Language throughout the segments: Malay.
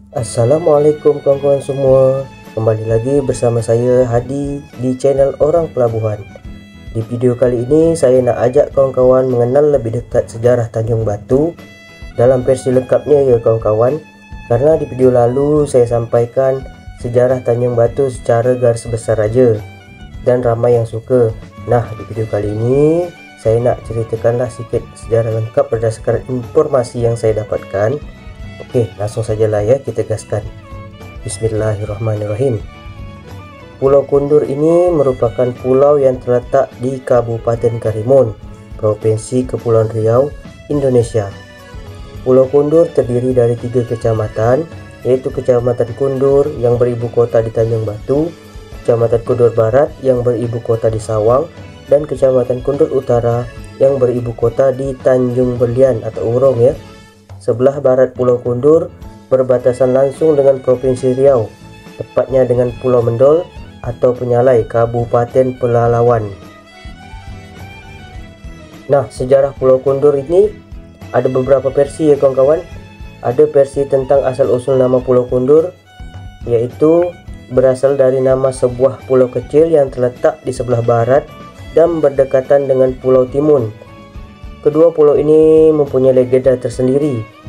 Assalamualaikum kawan-kawan semua. Kembali lagi bersama saya Hadi di channel Orang Pelabuhan. Di video kali ini saya nak ajak kawan-kawan mengenal lebih dekat sejarah Tanjung Batu dalam versi lengkapnya ya kawan-kawan. Karena di video lalu saya sampaikan sejarah Tanjung Batu secara garis besar aja dan ramai yang suka. Nah, di video kali ini saya nak ceritakanlah sedikit sejarah lengkap berdasarkan informasi yang saya dapatkan. Oke, langsung sajalah ya, kita gaskan. Bismillahirrahmanirrahim. Pulau Kundur ini merupakan pulau yang terletak di Kabupaten Karimun, Provinsi Kepulauan Riau, Indonesia. Pulau Kundur terdiri dari 3 kecamatan, yaitu Kecamatan Kundur yang beribu kota di Tanjung Batu, Kecamatan Kundur Barat yang beribu kota di Sawang, dan Kecamatan Kundur Utara yang beribu kota di Tanjung Belian atau Urong ya. Sebelah barat Pulau Kundur berbatasan langsung dengan Provinsi Riau, tepatnya dengan Pulau Mendol atau Penyalai, Kabupaten Pelalawan. Nah, sejarah Pulau Kundur ini ada beberapa versi ya kawan-kawan. Ada versi tentang asal-usul nama Pulau Kundur, yaitu berasal dari nama sebuah pulau kecil yang terletak di sebelah barat dan berdekatan dengan Pulau Timun. Kedua pulau ini mempunyai legenda tersendiri.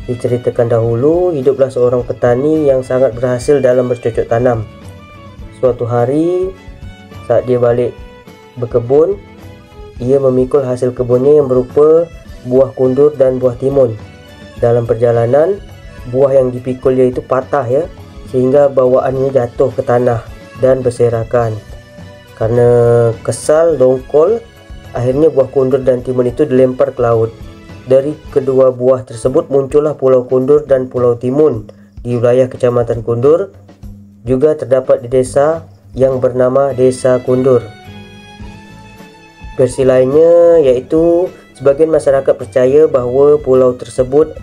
Diceritakan dahulu, hiduplah seorang petani yang sangat berhasil dalam bercocok tanam. Suatu hari, saat dia balik berkebun, ia memikul hasil kebunnya yang berupa buah kundur dan buah timun. Dalam perjalanan, buah yang dipikul dia itu patah ya, sehingga bawaannya jatuh ke tanah dan berserakan. Karena kesal, dongkol, akhirnya buah kundur dan timun itu dilempar ke laut. Dari kedua buah tersebut muncullah Pulau Kundur dan Pulau Timun di wilayah Kecamatan Kundur. Juga terdapat di desa yang bernama Desa Kundur. Versi lainnya yaitu sebagian masyarakat percaya bahawa pulau tersebut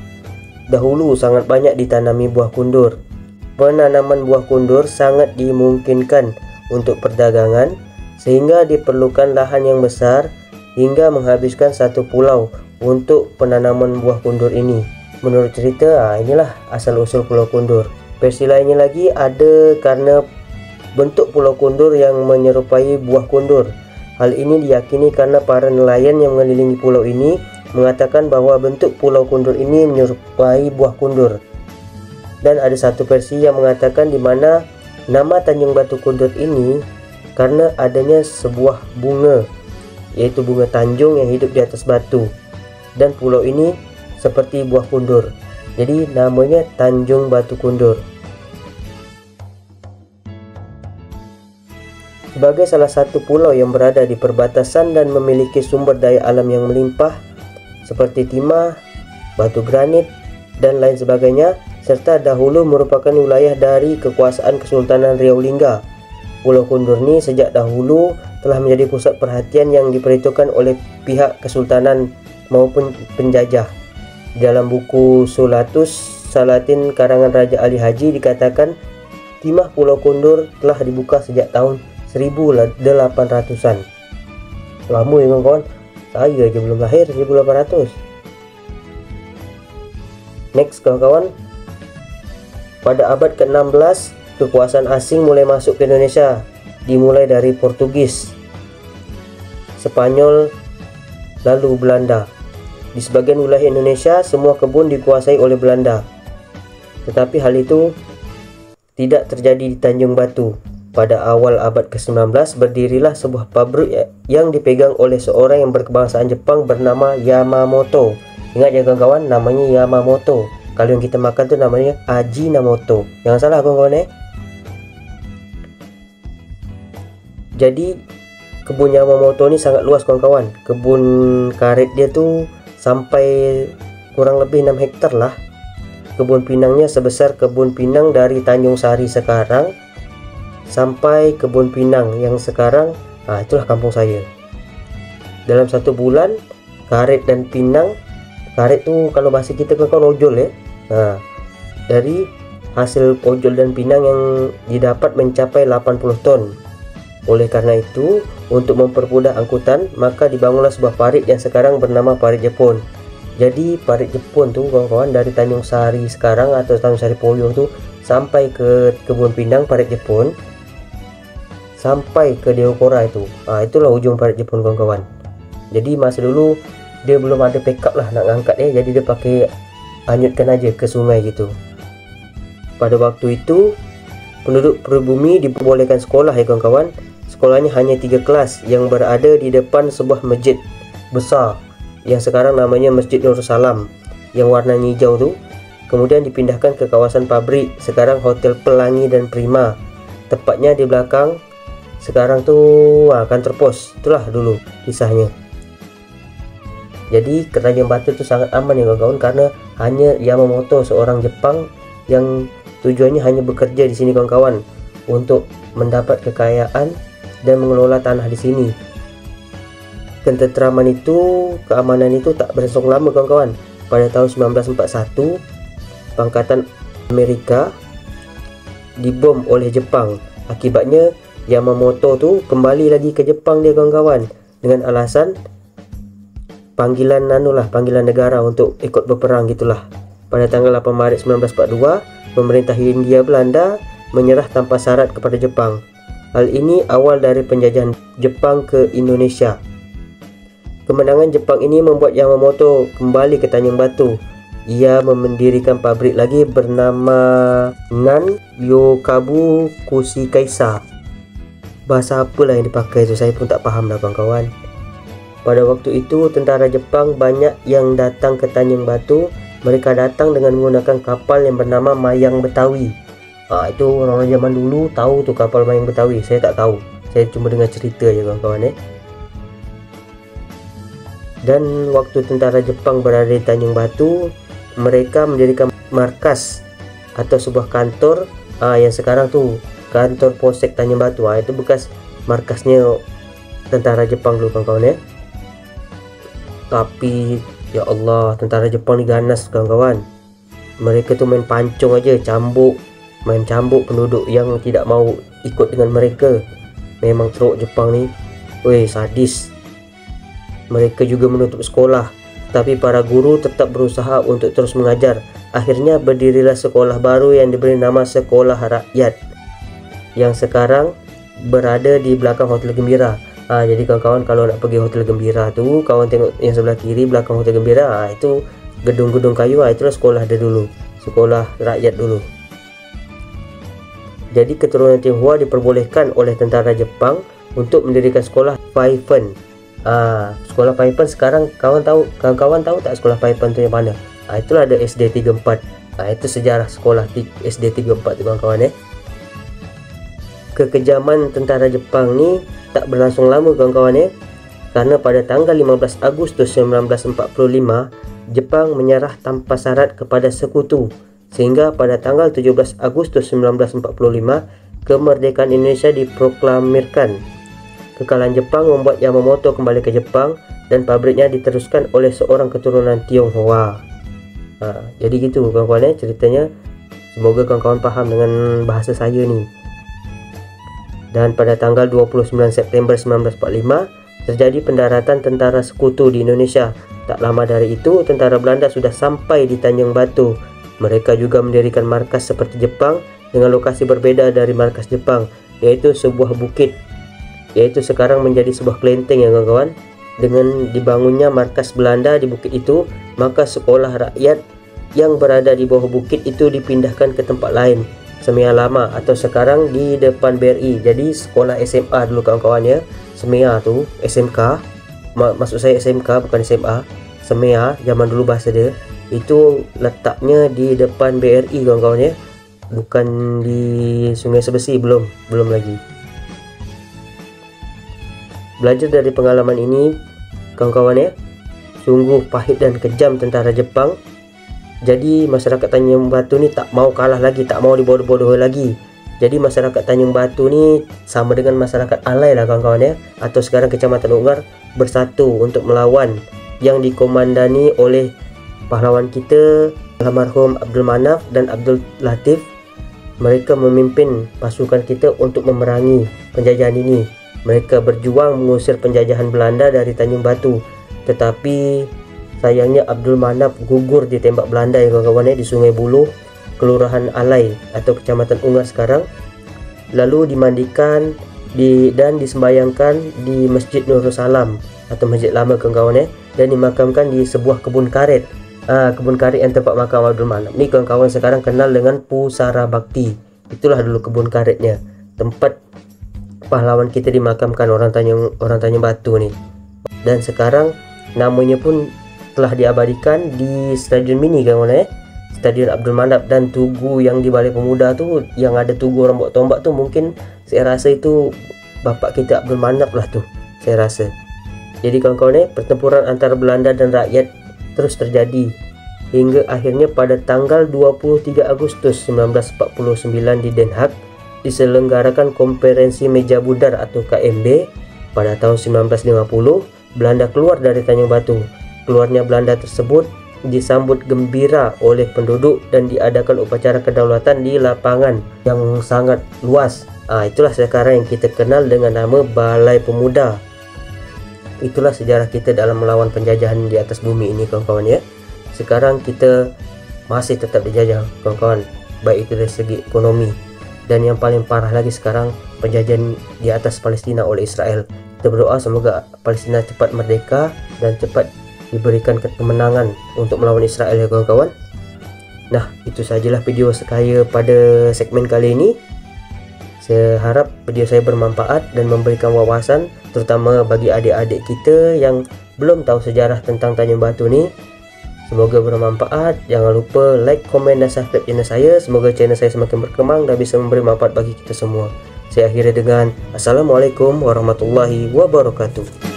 dahulu sangat banyak ditanami buah kundur. Penanaman buah kundur sangat dimungkinkan untuk perdagangan, sehingga diperlukan lahan yang besar hingga menghabiskan satu pulau untuk penanaman buah kundur ini. Menurut cerita, inilah asal-usul Pulau Kundur. Versi lainnya lagi ada karena bentuk Pulau Kundur yang menyerupai buah kundur. Hal ini diyakini karena para nelayan yang mengelilingi pulau ini mengatakan bahwa bentuk Pulau Kundur ini menyerupai buah kundur. Dan ada satu versi yang mengatakan di mana nama Tanjung Batu Kundur ini karena adanya sebuah bunga, yaitu bunga tanjung yang hidup di atas batu, dan pulau ini seperti buah kundur, jadi namanya Tanjung Batu Kundur. Sebagai salah satu pulau yang berada di perbatasan dan memiliki sumber daya alam yang melimpah seperti timah, batu granit, dan lain sebagainya, serta dahulu merupakan wilayah dari kekuasaan Kesultanan Riau Lingga. Pulau Kundur ini sejak dahulu telah menjadi pusat perhatian yang diperhitungkan oleh pihak kesultanan maupun penjajah. Dalam buku Sulatus Salatin karangan Raja Ali Haji dikatakan timah Pulau Kundur telah dibuka sejak tahun 1800-an. Lama ya kawan-kawan, saya aja belum lahir 1800. Next kawan-kawan, pada abad ke-16 kekuasaan asing mulai masuk ke Indonesia, dimulai dari Portugis, Spanyol, lalu Belanda. Di sebagian wilayah Indonesia, semua kebun dikuasai oleh Belanda. Tetapi hal itu tidak terjadi di Tanjung Batu. Pada awal abad ke-19 berdirilah sebuah pabrik yang dipegang oleh seorang yang berkebangsaan Jepang bernama Yamamoto. Ingat ya kawan-kawan, namanya Yamamoto. Kalau yang kita makan tuh namanya Ajinomoto. Jangan salah kawan-kawan ya. Jadi kebun Yamamoto ini sangat luas kawan-kawan. Kebun karet dia tuh sampai kurang lebih 6 hektar lah. Kebun pinangnya sebesar kebun pinang dari Tanjung Sari sekarang sampai kebun pinang yang sekarang, itulah kampung saya. Dalam satu bulan karet dan pinang, karet tuh kalau bahasa kita kan ojol ya. Nah, dari hasil ojol dan pinang yang didapat mencapai 80 ton. Oleh karena itu, untuk mempermudah angkutan, maka dibangunlah sebuah parit yang sekarang bernama Parit Jepun. Jadi parit Jepun tu kawan-kawan, dari Tanjung Sari sekarang atau Tanjung Sari Poyo tu sampai ke Kebun Pindang parit Jepun, sampai ke Deokora itu. Itulah ujung parit Jepun kawan-kawan. Jadi masa dulu dia belum ada backup lah nak ngangkat jadi dia pakai hanyutkan aja ke sungai gitu. Pada waktu itu penduduk pribumi diperbolehkan sekolah kawan-kawan. Sekolahnya hanya 3 kelas yang berada di depan sebuah masjid besar yang sekarang namanya Masjid Nur Salam yang warnanya hijau tu. Kemudian dipindahkan ke kawasan pabrik, sekarang Hotel Pelangi dan Prima. Tepatnya di belakang sekarang tu kantor pos. Itulah dulu kisahnya. Jadi ke Tanjung Batu tu sangat aman kawan-kawan, karena hanya Yamamoto seorang Jepang yang tujuannya hanya bekerja di sini kawan-kawan untuk mendapat kekayaan dan mengelola tanah di sini. Ketentraman itu, keamanan itu tak berlangsung lama kawan-kawan. Pada tahun 1941, pangkatan Amerika dibom oleh Jepang. Akibatnya Yamamoto tu kembali lagi ke Jepang dia kawan-kawan, dengan alasan panggilan negara untuk ikut berperang gitulah. Pada tanggal 8 Maret 1942, pemerintah Hindia Belanda menyerah tanpa syarat kepada Jepang. Hal ini awal dari penjajahan Jepang ke Indonesia. Kemenangan Jepang ini membuat Yamamoto kembali ke Tanjung Batu. Ia mendirikan pabrik lagi bernama Nan Yokabu Kushikaisa. Bahasa apalah yang dipakai itu saya pun tak faham dah kawan-kawan. Pada waktu itu tentara Jepang banyak yang datang ke Tanjung Batu. Mereka datang dengan menggunakan kapal yang bernama Mayang Betawi. Itu orang zaman dulu tahu tu kapal Mayang Betawi. Saya tak tahu. Saya cuma dengar cerita je kawan-kawan Dan waktu tentara Jepang berada di Tanjung Batu, mereka mendirikan markas atau sebuah kantor yang sekarang tu kantor Polsek Tanjung Batu. Itu bekas markasnya tentara Jepang dulu kawan-kawan Tapi ya Allah, tentara Jepang ni ganas kawan-kawan. Mereka tu main pancung aja, main cambuk penduduk yang tidak mau ikut dengan mereka. Memang teruk Jepang ni. Sadis. Mereka juga menutup sekolah, tapi para guru tetap berusaha untuk terus mengajar. Akhirnya berdirilah sekolah baru yang diberi nama Sekolah Rakyat, yang sekarang berada di belakang Hotel Gembira. Jadi kawan-kawan kalau nak pergi Hotel Gembira tu, kawan tengok yang sebelah kiri belakang Hotel Gembira, itu gedung-gedung kayu. Itulah sekolah dia dulu, Sekolah Rakyat dulu. Jadi keturunan Tionghoa diperbolehkan oleh tentara Jepang untuk mendirikan sekolah Paifen. Sekolah Paifen sekarang kawan-kawan tahu tak sekolah Paifen tu yang mana? Itulah ada SD 34. Itu sejarah sekolah SD 34 tu kawan-kawan Kekejaman tentara Jepang ni tak berlangsung lama kawan-kawan karena pada tanggal 15 Agustus 1945 Jepang menyerah tanpa syarat kepada sekutu, sehingga pada tanggal 17 Agustus 1945 kemerdekaan Indonesia diproklamirkan. Kekalahan Jepang membuat Yamamoto kembali ke Jepang dan pabriknya diteruskan oleh seorang keturunan Tionghoa. Jadi gitu kawan-kawan ceritanya. Semoga kawan-kawan faham dengan bahasa saya ni. Dan pada tanggal 29 September 1945 terjadi pendaratan tentara sekutu di Indonesia. Tak lama dari itu tentara Belanda sudah sampai di Tanjung Batu. Mereka juga mendirikan markas seperti Jepang dengan lokasi berbeda dari markas Jepang, yaitu sebuah bukit, yaitu sekarang menjadi sebuah kelenteng ya kawan-kawan. Dengan dibangunnya markas Belanda di bukit itu, maka sekolah rakyat yang berada di bawah bukit itu dipindahkan ke tempat lain, Semea Lama, atau sekarang di depan BRI. Jadi sekolah SMA dulu kawan-kawan Semea tu SMK, maksud saya SMK bukan SMA. Semea zaman dulu bahasa dia itu letaknya di depan BRI kawan-kawan bukan di Sungai Sebesi, belum lagi. Belajar dari pengalaman ini kawan-kawan sungguh pahit dan kejam tentara Jepang. Jadi masyarakat Tanjung Batu ni tak mau kalah lagi, tak mau dibodoh-bodohi lagi. Jadi masyarakat Tanjung Batu ni sama dengan masyarakat alai lah kawan-kawan atau sekarang Kecamatan Unggar, bersatu untuk melawan, yang dikomandani oleh pahlawan kita almarhum Abdul Manaf dan Abdul Latif. Mereka memimpin pasukan kita untuk memerangi penjajahan ini. Mereka berjuang mengusir penjajahan Belanda dari Tanjung Batu. Tetapi sayangnya Abdul Manap gugur ditembak Belanda ya kawan-kawan di Sungai Buloh, Kelurahan Alai atau Kecamatan Ungar sekarang. Lalu dimandikan dan disembayangkan di Masjid Nurul Salam atau Masjid Lama kawan-kawan dan dimakamkan di sebuah kebun karet. Kebun karet yang tempat makam Abdul Manap ni kawan-kawan sekarang kenal dengan Pusara Bakti. Itulah dulu kebun karetnya, tempat pahlawan kita dimakamkan, orang Tanjung Batu ni. Dan sekarang namanya pun telah diabadikan di Stadion Mini kawan-kawan Stadion Abdul Manap. Dan tugu yang di Balai Pemuda tu yang ada tugu orang bawa tombak tu, mungkin saya rasa itu bapak kita Abdul Manap lah tu, saya rasa. Jadi kawan-kawan pertempuran antara Belanda dan rakyat terus terjadi hingga akhirnya pada tanggal 23 Agustus 1949 di Den Haag diselenggarakan Konferensi Meja Budar atau KMB. Pada tahun 1950 Belanda keluar dari Tanjung Batu. Keluarnya Belanda tersebut disambut gembira oleh penduduk dan diadakan upacara kedaulatan di lapangan yang sangat luas. Itulah sekarang yang kita kenal dengan nama Balai Pemuda. Itulah sejarah kita dalam melawan penjajahan di atas bumi ini kawan-kawan ya. Sekarang kita masih tetap dijajah kawan-kawan, baik itu dari segi ekonomi, dan yang paling parah lagi sekarang penjajahan di atas Palestina oleh Israel. Kita berdoa semoga Palestina cepat merdeka dan cepat diberikan kemenangan untuk melawan Israel ya kawan-kawan. Nah, itu sajalah video saya pada segmen kali ini. Saya harap video saya bermanfaat dan memberikan wawasan, terutama bagi adik-adik kita yang belum tahu sejarah tentang Tanjung Batu ni. Semoga bermanfaat. Jangan lupa like, komen dan subscribe channel saya. Semoga channel saya semakin berkembang dan bisa memberi manfaat bagi kita semua. Saya akhiri dengan Assalamualaikum warahmatullahi wabarakatuh.